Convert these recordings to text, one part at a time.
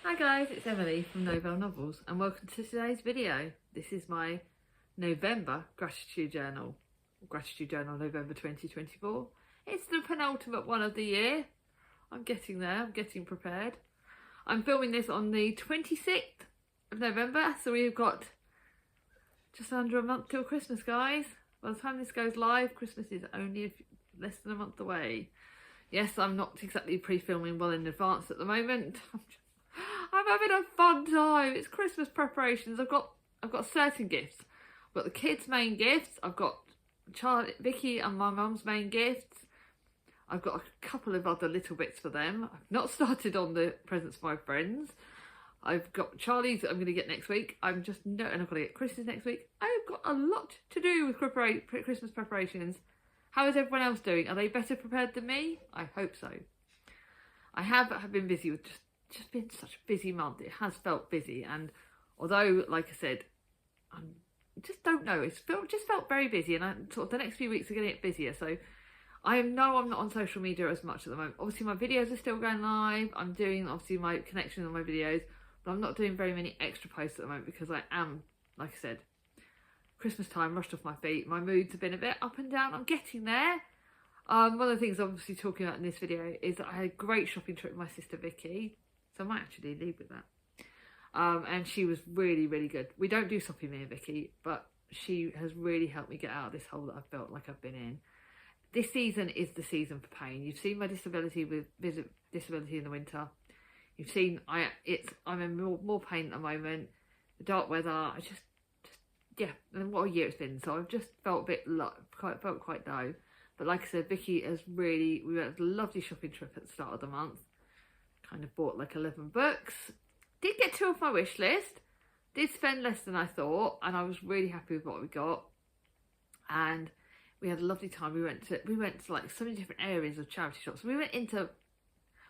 Hi guys, it's Emily from Nobel Novels and welcome to today's video. This is my November Gratitude Journal November 2024. It's the penultimate one of the year. I'm getting there, I'm getting prepared. I'm filming this on the 26th of November, so we've got just under a month till Christmas, guys. By the time this goes live, Christmas is only less than a month away. Yes, I'm not exactly pre-filming well in advance at the moment. I'm having a fun time. It's Christmas preparations. I've got certain gifts. I've got the kids' main gifts. I've got Vicky and my mum's main gifts. I've got a couple of other little bits for them. I've not started on the presents for my friends. I've got Charlie's that I'm going to get next week. And I've got to get Chris's next week. I've got a lot to do with Christmas preparations. How is everyone else doing? Are they better prepared than me? I hope so. I have been busy with just been such a busy month. It has felt busy, and although, like I said, I just don't know. It's just felt very busy, and sort of the next few weeks are going to get busier. So I know I'm not on social media as much at the moment. Obviously, my videos are still going live. I'm doing obviously my connections on my videos, but I'm not doing very many extra posts at the moment because I am, like I said, Christmas time, rushed off my feet. My moods have been a bit up and down. I'm getting there. One of the things I'm obviously talking about in this video is that I had a great shopping trip with my sister Vicky. So I might actually leave with that. And she was really, really good. We don't do shopping, me and Vicky, but she has really helped me get out of this hole that I felt like I've been in. This season is the season for pain. You've seen my disability in the winter. You've seen I'm in more pain at the moment. The dark weather. Yeah. And what a year it's been. So I've just felt a bit felt quite low. But like I said, Vicky has we went on a lovely shopping trip at the start of the month. Kind of bought like 11 books. Did get 2 off my wish list. Did spend less than I thought, and I was really happy with what we got. And we had a lovely time. We went to like so many different areas of charity shops. We went into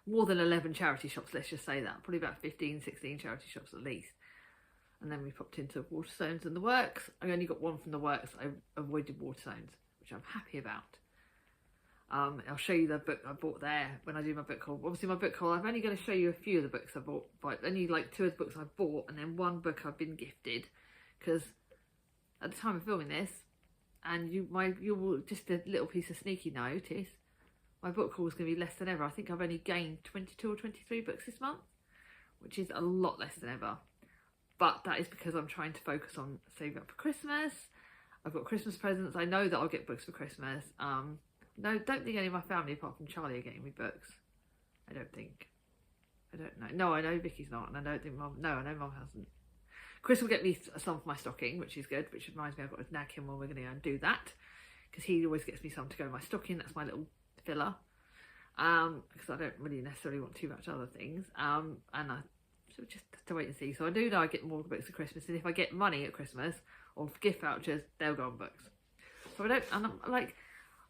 more than 11 charity shops, let's just say that. Probably about 15, 16 charity shops at least. And then we popped into Waterstones and the Works. I only got one from the Works. I avoided Waterstones, which I'm happy about. I'll show you the book I bought there when I do my book haul. Obviously my book haul, I'm only going to show you a few of the books I bought, but only like 2 of the books I bought and then 1 book I've been gifted, because at the time of filming this, and you will just a little piece of sneaky notice, my book haul is going to be less than ever. I think I've only gained 22 or 23 books this month, which is a lot less than ever. But that is because I'm trying to focus on saving up for Christmas. I've got Christmas presents. I know that I'll get books for Christmas. No, don't think any of my family apart from Charlie are getting me books. I don't know. No, I know Vicky's not, and I don't think Mum. No, I know Mum hasn't. Chris will get me some for my stocking, which is good. Which reminds me, I've got to nag him when we're going to go and do that, because he always gets me some to go in my stocking. That's my little filler. Because I don't really necessarily want too much other things. And I so just have to wait and see. So I do know I get more books at Christmas, and if I get money at Christmas or gift vouchers, they'll go on books. So I don't. And I'm like.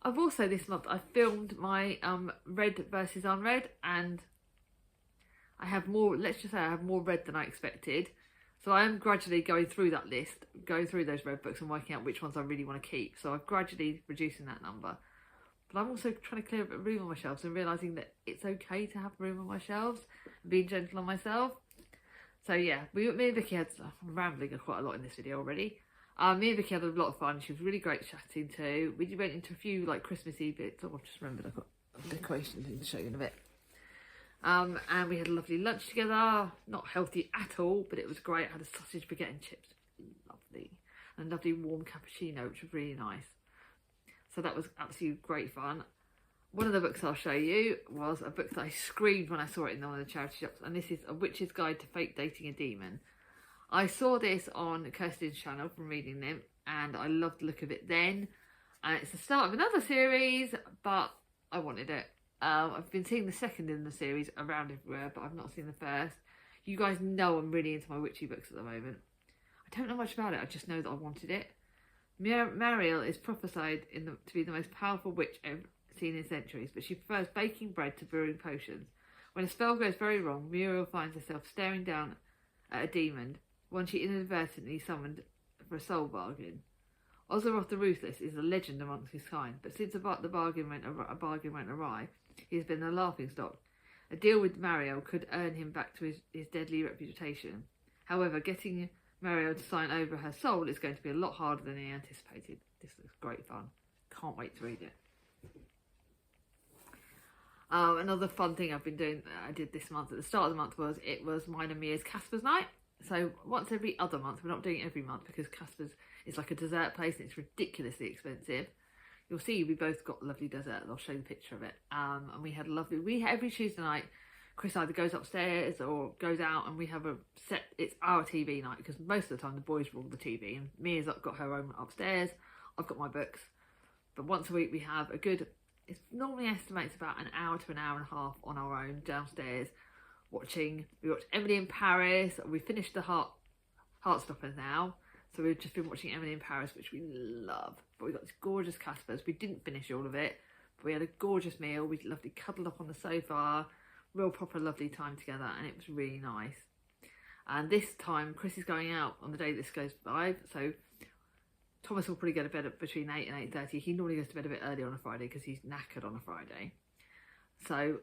I've also this month I filmed my read versus unread, and I have more. Let's just say I have more read than I expected. So I am gradually going through that list, going through those read books and working out which ones I really want to keep. So I'm gradually reducing that number. But I'm also trying to clear up a room on my shelves and realising that it's okay to have room on my shelves and being gentle on myself. So yeah, me and Vicky I'm rambling quite a lot in this video already. Me and Vicky had a lot of fun. She was really great chatting too. We went into a few like Christmassy bits. Oh, I've just remembered I've got a decoration thing to show you in a bit. And we had a lovely lunch together. Not healthy at all, but it was great. I had a sausage, baguette and chips. Lovely. And a lovely warm cappuccino, which was really nice. So that was absolutely great fun. One of the books I'll show you was a book that I screamed when I saw it in one of the charity shops. And this is A Witch's Guide to Fake Dating a Demon. I saw this on Kirsten's channel from reading them, and I loved the look of it then. And it's the start of another series, but I wanted it. I've been seeing the second in the series around everywhere, but I've not seen the first. You guys know I'm really into my witchy books at the moment. I don't know much about it, I just know that I wanted it. Mariel is prophesied to be the most powerful witch ever seen in centuries, but she prefers baking bread to brewing potions. When a spell goes very wrong, Muriel finds herself staring down at a demon, one she inadvertently summoned for a soul bargain. Ozeroth the Ruthless is a legend amongst his kind, but since the bargain went awry, he has been a laughingstock. A deal with Mario could earn him back to his deadly reputation. However, getting Mario to sign over her soul is going to be a lot harder than he anticipated. This looks great fun. Can't wait to read it. Another fun thing I've been doing, I did this month, at the start of the month, was mine and Mia's Casper's night. So once every other month, we're not doing it every month because Casper's is like a dessert place and it's ridiculously expensive. You'll see we both got lovely dessert. I'll show you the picture of it. And we had a lovely, every Tuesday night, Chris either goes upstairs or goes out and we have a set, it's our TV night because most of the time the boys rule the TV and Mia's got her own upstairs, I've got my books. But once a week we have a good, it normally estimates about an hour to an hour and a half on our own downstairs watching. We watched Emily in Paris. We finished the Heartstoppers now, so we've just been watching Emily in Paris, which we love. But we got this gorgeous Casper's. We didn't finish all of it, but we had a gorgeous meal. We lovely cuddled up on the sofa, real proper lovely time together, and it was really nice. And this time Chris is going out on the day this goes live, so Thomas will probably go to bed at between 8 and 8:30. He normally goes to bed a bit early on a Friday because he's knackered on a Friday. So,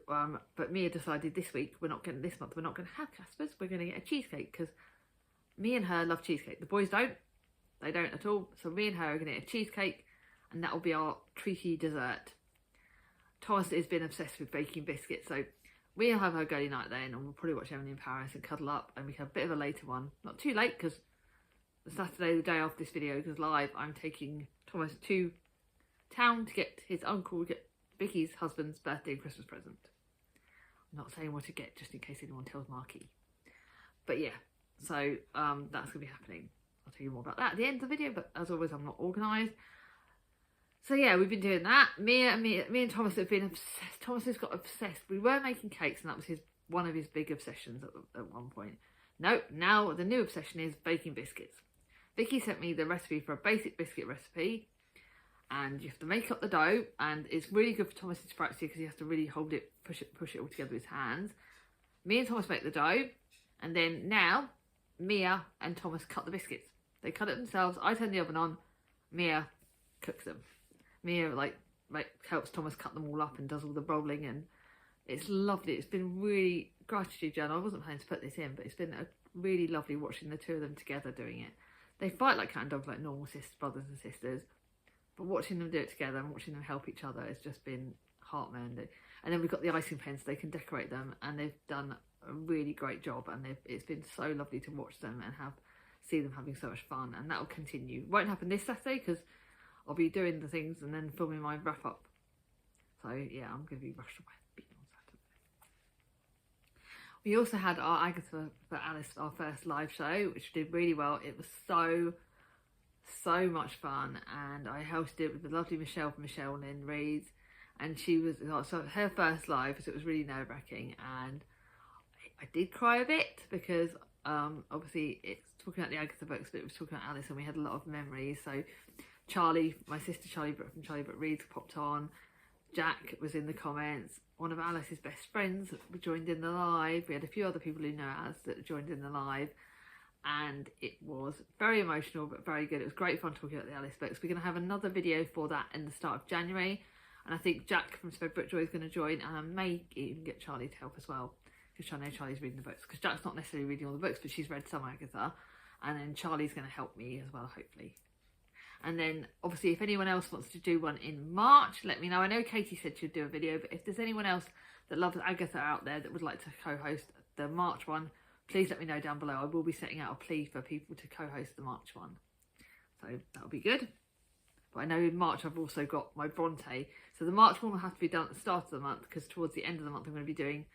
but Mia decided this month we're not going to have Casper's. We're going to get a cheesecake because me and her love cheesecake. The boys don't. They don't at all. So me and her are going to get a cheesecake and that will be our treaty dessert. Thomas has been obsessed with baking biscuits. So we'll have our girly night then and we'll probably watch Emily in Paris and cuddle up and we have a bit of a later one. Not too late because the Saturday, the day after this video goes live, I'm taking Thomas to town to get his uncle, get Vicky's husband's birthday and Christmas present. I'm not saying what to get just in case anyone tells Marky. But yeah, so that's going to be happening. I'll tell you more about that at the end of the video, but as always, I'm not organised. So yeah, we've been doing that. Me and Thomas have been obsessed. Thomas has got obsessed. We were making cakes and that was one of his big obsessions at one point. No, now the new obsession is baking biscuits. Vicky sent me the recipe for a basic biscuit recipe and you have to make up the dough and it's really good for Thomas' dyspraxia because he has to really hold it, push it all together with his hands. Me and Thomas make the dough and then now Mia and Thomas cut the biscuits. They cut it themselves. I turn the oven on. Mia cooks them. Mia helps Thomas cut them all up and does all the rolling and it's lovely. It's been really gratitude journal. I wasn't planning to put this in, but it's been really lovely watching the two of them together doing it. They fight like cat and dog, like normal brothers and sisters, but watching them do it together and watching them help each other has just been heart-mending. And then we've got the icing pens, so they can decorate them, and they've done a really great job. And it's been so lovely to watch them and see them having so much fun. And that will continue. It won't happen this Saturday because I'll be doing the things and then filming my wrap up. So yeah, I'm going to be rushed away. We also had our Agatha for Alice, our first live show, which did really well. It was so much fun, and I hosted it with the lovely Michelle from Michelle Lynn Reads, and she was so her first live, so it was really nerve-wracking, and I did cry a bit because obviously it's talking about the Agatha books, but it was talking about Alice, and we had a lot of memories. So Charlie, my sister Charlie Brooke from Charlie Brooke Reads popped on. Jack was in the comments. One of Alice's best friends joined in the live. We had a few other people who know Alice that joined in the live. And it was very emotional, but very good. It was great fun talking about the Alice books. We're going to have another video for that in the start of January. And I think Jack from Spread Book Joy is going to join. And I may even get Charlie to help as well. Because I know Charlie's reading the books. Because Jack's not necessarily reading all the books, but she's read some Agatha. And then Charlie's going to help me as well, hopefully. And then, obviously, if anyone else wants to do one in March, let me know. I know Katie said she'd do a video, but if there's anyone else that loves Agatha out there that would like to co-host the March one, please let me know down below. I will be setting out a plea for people to co-host the March one. So that'll be good. But I know in March I've also got my Bronte. So the March one will have to be done at the start of the month because towards the end of the month I'm going to be doing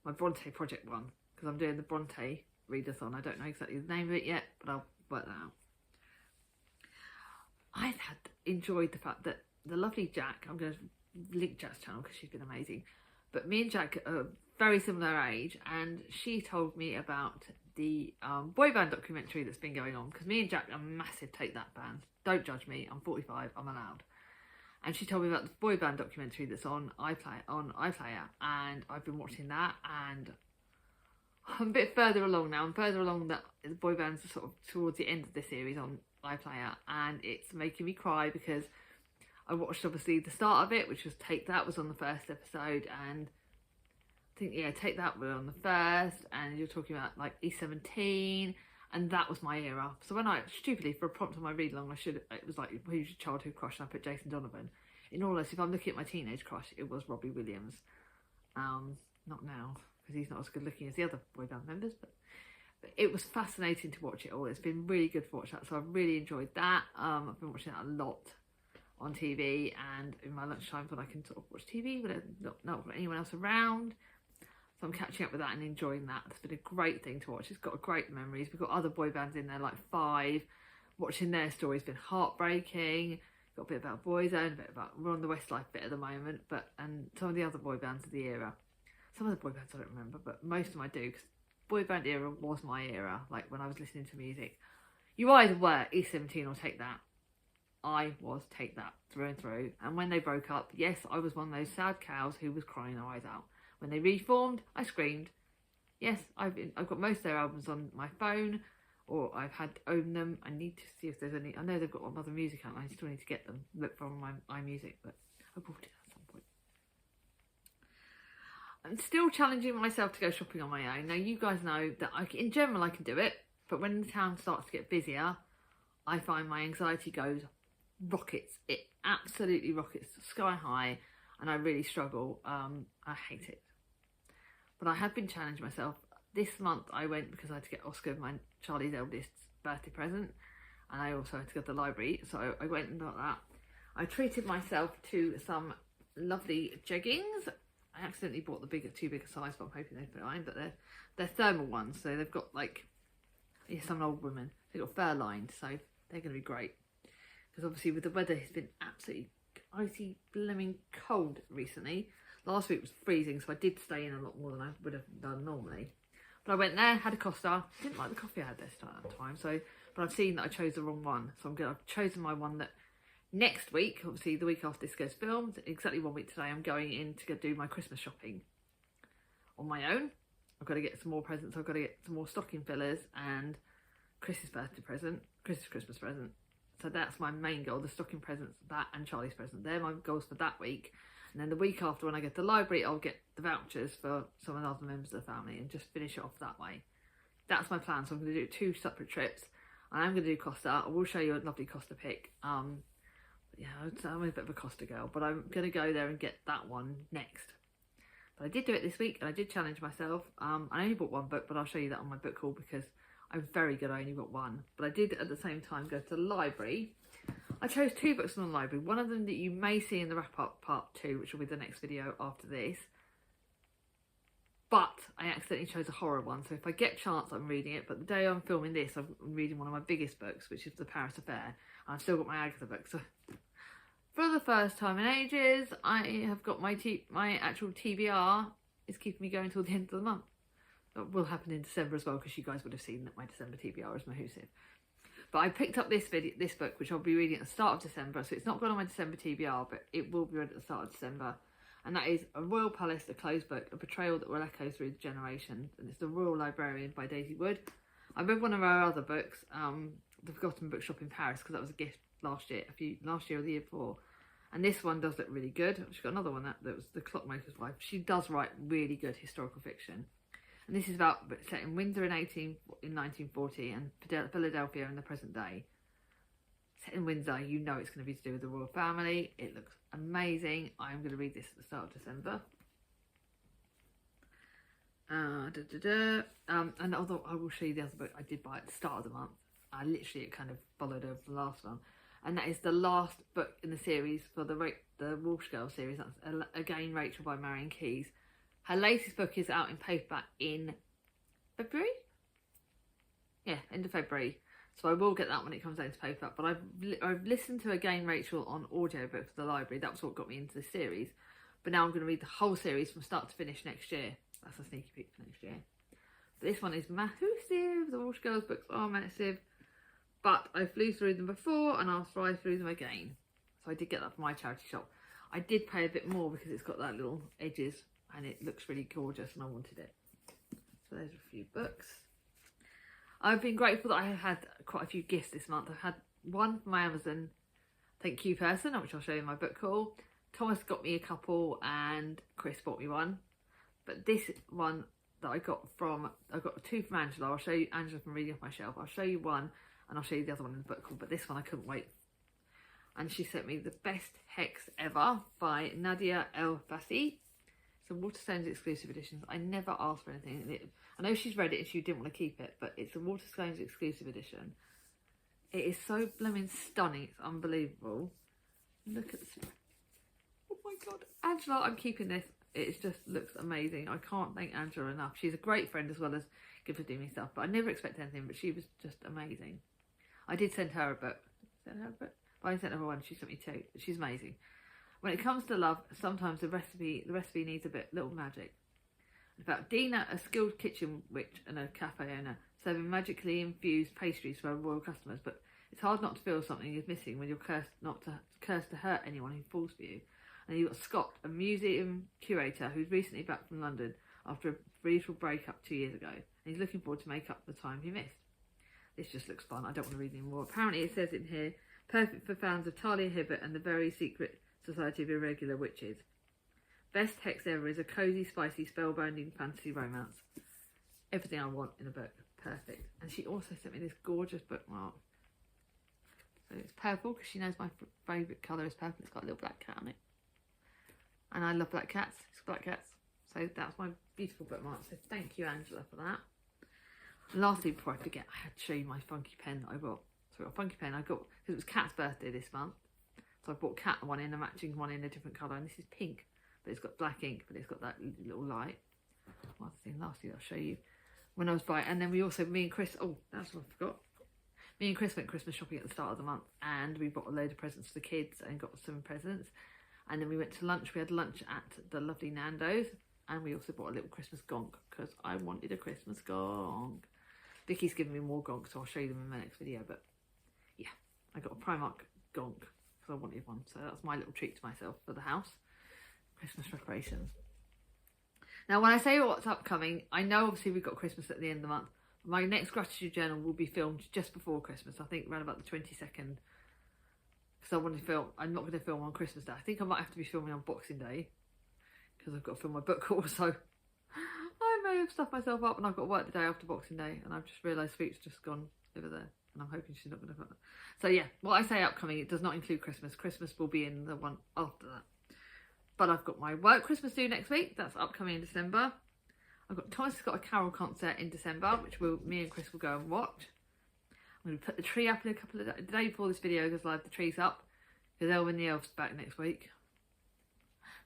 my Bronte project one. Because I'm doing the Bronte readathon. I don't know exactly the name of it yet, but I'll work that out. I've enjoyed the fact that the lovely Jack, I'm going to link Jack's channel because she's been amazing, but me and Jack are very similar age, and she told me about the boy band documentary that's been going on, because me and Jack are massive Take That fans. Don't judge me, I'm 45, I'm allowed. And she told me about the boy band documentary that's on iPlayer, and I've been watching that, and I'm a bit further along now. I'm further along that the boy bands are sort of towards the end of the series on iPlayer, and it's making me cry because I watched obviously the start of it, which was Take That, was on the first episode, and I think, yeah, Take That were on the first, and you're talking about like E17, and that was my era. So when I, stupidly, for a prompt on my read along, it was like, who's your childhood crush? And I put Jason Donovan. In all honesty, if I'm looking at my teenage crush, it was Robbie Williams. Not now, because he's not as good looking as the other boy band members, but it was fascinating to watch it all. It's been really good to watch that, so I've really enjoyed that. I've been watching that a lot on TV, and in my lunchtime when I can sort of watch TV but not got anyone else around. So I'm catching up with that and enjoying that. It's been a great thing to watch. It's got great memories. We've got other boy bands in there like Five. Watching their story has been heartbreaking. Got a bit about Boyzone, a bit about we're on the Westlife bit at the moment, and some of the other boy bands of the era. Some of the boy bands I don't remember, but most of them I do, because boy band era was my era. Like when I was listening to music, you either were E17 or Take That. I was Take That through and through. And when they broke up, yes, I was one of those sad cows who was crying their eyes out. When they reformed, I screamed. Yes, I've got most of their albums on my phone, or I've had owned them. I need to see if there's any. I know they've got one other music out, and I still need to get them. Look for my iMusic, but I bought it at some point. I'm still challenging myself to go shopping on my own. Now, you guys know that in general I can do it, but when the town starts to get busier, I find my anxiety goes rockets. It absolutely rockets sky high, and I really struggle. I hate it. But I have been challenging myself. This month I went because I had to get Oscar, my Charlie's eldest's, birthday present, and I also had to go to the library, so I went and got that. I treated myself to some lovely jeggings. I accidentally bought the too big a size, but I'm hoping they fit mine. But they're thermal ones, so they've got like, yes, I'm an old woman. They've got fur lined, so they're going to be great. Because obviously with the weather, it's been absolutely icy, blooming cold recently. Last week was freezing, so I did stay in a lot more than I would have done normally. But I went there, had a Costa. Didn't like the coffee I had this time, so. But I've seen that I chose the wrong one, so I've chosen my one that next week, obviously the week after this goes filmed, exactly 1 week today, I'm going in to go do my Christmas shopping on my own. I've got to get some more presents. I've got to get some more stocking fillers and Chris's birthday present, Chris's Christmas present. So that's my main goal, the stocking presents, that and Charlie's present. They're my goals for that week. And then the week after, when I get to the library, I'll get the vouchers for some of the other members of the family and just finish it off that way. That's my plan. So I'm going to do 2 separate trips. I am going to do Costa. I will show you a lovely Costa pic. Yeah, I'm a bit of a Costa girl, but I'm going to go there and get that one next. But I did do it this week, and I did challenge myself. I only bought 1 book, but I'll show you that on my book haul because I'm very good. I only got 1. But I did at the same time go to the library. I chose 2 books from the library. One of them that you may see in the wrap-up part 2, which will be the next video after this. But I accidentally chose a horror one, so if I get a chance, I'm reading it. But the day I'm filming this, I'm reading one of my biggest books, which is The Paris Affair. I've still got my Agatha book. So for the first time in ages, I have got my actual TBR is keeping me going till the end of the month. That will happen in December as well, because you guys would have seen that my December TBR is Mahusive. But I picked up this book, which I'll be reading at the start of December, so it's not gone on my December TBR, but it will be read at the start of December. And that is A Royal Palace, a closed book, a betrayal that will echo through the generations. And it's The Royal Librarian by Daisy Wood. I read one of our other books, The Forgotten Bookshop in Paris, because that was a gift last year or the year before. And this one does look really good. She's got another one that was The Clockmaker's Wife. She does write really good historical fiction. And this is about set in Windsor in 1940 and Philadelphia in the present day. Set in Windsor, you know it's going to be to do with the royal family. It looks amazing. I'm going to read this at the start of December. And although I will show you the other book I did buy at the start of the month. It kind of followed over the last one. And that is the last book in the series for the Walsh Girl series. That's Again Rachel by Marion Keyes. Her latest book is out in paperback in February? Yeah, end of February. So I will get that when it comes out to paperback. But I've listened to Again Rachel on audiobook for the library. That was what got me into the series. But now I'm going to read the whole series from start to finish next year. That's a sneaky peek for next year. But this one is massive. The Walsh Girls books are massive. But I flew through them before and I'll fly through them again. So I did get that from my charity shop. I did pay a bit more because it's got that little edges and it looks really gorgeous and I wanted it. So there's a few books. I've been grateful that I have had quite a few gifts this month. I've had one from my Amazon thank you person, which I'll show you in my book haul. Thomas got me a couple and Chris bought me one. But this one that I got two from Angela. I'll show you Angela from reading off my shelf. I'll show you one and I'll show you the other one in the book. But this one I couldn't wait. And she sent me The Best Hex Ever by Nadia El Fassi. It's a Waterstones exclusive edition. I never asked for anything. I know she's read it and she didn't want to keep it, but it's a Waterstones exclusive edition. It is so blooming stunning. It's unbelievable. Look at this. Oh my God. Angela, I'm keeping this. It just looks amazing. I can't thank Angela enough. She's a great friend as well as good for doing me stuff. But I never expected anything, but she was just amazing. I did send her a book. But I sent her one. She sent me two. She's amazing. When it comes to love, sometimes the recipe needs a little magic. About Dina, a skilled kitchen witch and a cafe owner, serving magically infused pastries for her royal customers. But it's hard not to feel something is missing when you're cursed to hurt anyone who falls for you. And you've got Scott, a museum curator who's recently back from London after a brutal breakup 2 years ago. And he's looking forward to make up the time he missed. This just looks fun. I don't want to read any more. Apparently it says in here, perfect for fans of Talia Hibbert and the very secret Society of Irregular Witches. Best Hex Ever is a cosy, spicy, spellbinding fantasy romance. Everything I want in a book. Perfect. And she also sent me this gorgeous bookmark. So it's purple because she knows my favourite colour is purple. It's got a little black cat on it. And I love black cats. It's black cats. So that's my beautiful bookmark. So thank you, Angela, for that. And lastly, before I forget, I had to show you my funky pen that I got. So a funky pen I got because it was Kat's birthday this month. So I bought Kat one in, a matching one in a different colour. And this is pink, but it's got black ink, but it's got that little light. One thing lastly I'll show you when I was buying. And then me and Chris, oh, that's what I forgot. Me and Chris went Christmas shopping at the start of the month and we bought a load of presents for the kids and got some presents. And then we went to lunch. We had lunch at the lovely Nando's. And we also bought a little Christmas gonk because I wanted a Christmas gonk. Vicky's given me more gonks, so I'll show you them in my next video. But yeah, I got a Primark gonk because I wanted one. So that's my little treat to myself for the house. Christmas preparations. Now, when I say what's upcoming, I know obviously we've got Christmas at the end of the month. My next gratitude journal will be filmed just before Christmas. I think around about the 22nd. Because I want to film, I'm not going to film on Christmas Day. I think I might have to be filming on Boxing Day. Because I've got to film my book also. I may have stuffed myself up and I've got to work the day after Boxing Day. And I've just realised Sweet's just gone over there. And I'm hoping she's not going to... So yeah, what I say upcoming, it does not include Christmas. Christmas will be in the one after that. But I've got my work Christmas do next week. That's upcoming in December. Thomas has got a carol concert in December, which me and Chris will go and watch. I'm going to put the tree up in a couple of days. The day before this video goes live, the tree's up. Because Elwyn the Elf's back next week.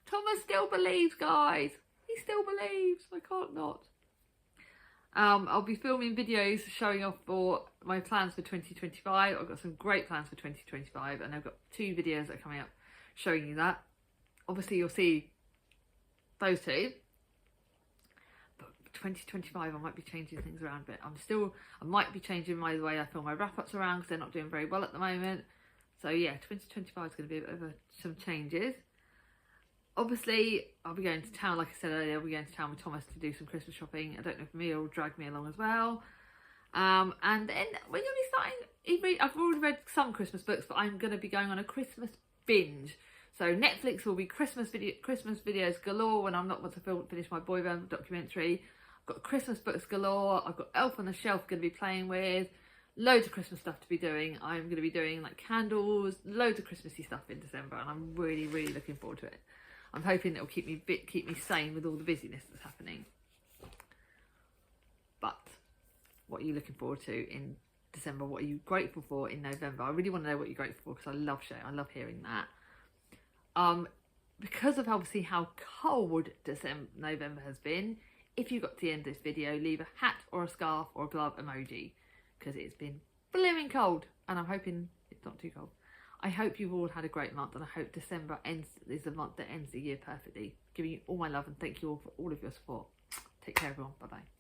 Thomas still believes, guys. He still believes. I can't not. I'll be filming videos showing off for my plans for 2025. I've got some great plans for 2025. And I've got 2 videos that are coming up showing you that. Obviously, you'll see those 2. 2025 I might be changing things around a bit. I might be changing the way I film my wrap-ups around because they're not doing very well at the moment. So yeah, 2025 is going to be a bit of some changes. Obviously I'll be going to town, like I said earlier. I'll be going to town with Thomas to do some Christmas shopping. I don't know if Mia will drag me along as well. And then we're going to be starting, I've already read some Christmas books, but I'm going to be going on a Christmas binge. So Netflix will be Christmas videos galore when I'm not want to finish my boy band documentary. Got Christmas books galore. I've got Elf on the Shelf going to be playing with. Loads of Christmas stuff to be doing. I'm going to be doing like candles, loads of Christmassy stuff in December, and I'm really, really looking forward to it. I'm hoping it'll keep me sane with all the busyness that's happening. But what are you looking forward to in December? What are you grateful for in November? I really want to know what you're grateful for because I love hearing that. Because of obviously how cold November has been, if you got to the end of this video, leave a hat or a scarf or a glove emoji because it's been blooming cold and I'm hoping it's not too cold. I hope you've all had a great month and I hope December is the month that ends the year perfectly. Giving you all my love and thank you all for all of your support. Take care everyone. Bye bye.